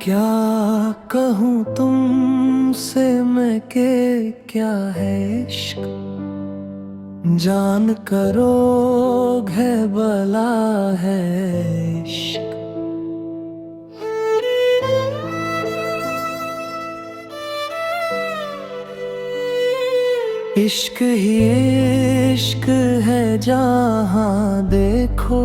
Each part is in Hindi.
क्या कहूँ तुमसे मैं के क्या है इश्क, जान करोग है भला है इश्क। इश्क ही इश्क है जहाँ देखो,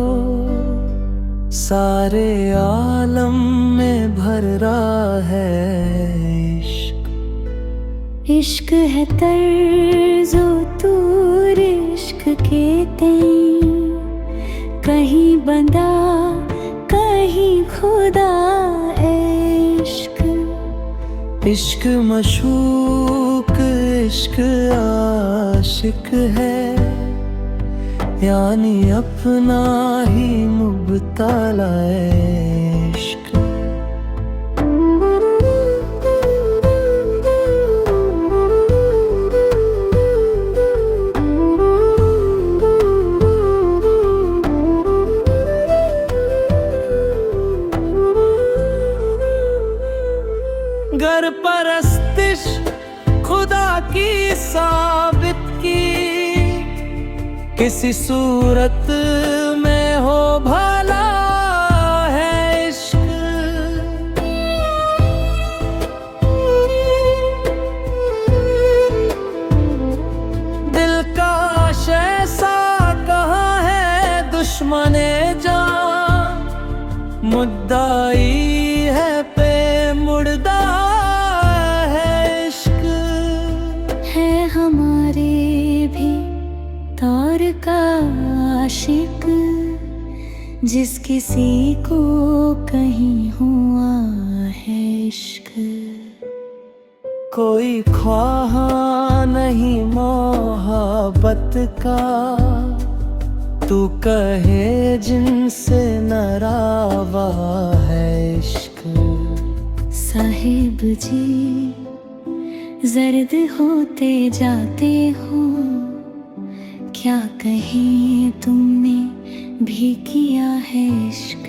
सारे आलम में भर रहा है इश्क। इश्क है तर्ज़ो तूर इश्क के तई, कहीं बंदा कहीं खुदा इश्क। इश्क मशूक इश्क आशिक है, यानी अपना ही मुबतला इश्क। गर परस्तिश खुदा की साबित की, किसी सूरत में हो भला है इश्क। दिल का ऐसा कहाँ है दुश्मने जान, मुद्दाई है पे मुर्दा है इश्क। है हमारे भी तार का आशिक, जिस किसी को कहीं हुआ है इश्क। कोई ख्वाहा नहीं मोहब्बत का, तू कहे जिनसे नरावा है इश्क। साहिब जी जर्द होते जाते हो, क्या कहीं तुमने भी किया है इश्क।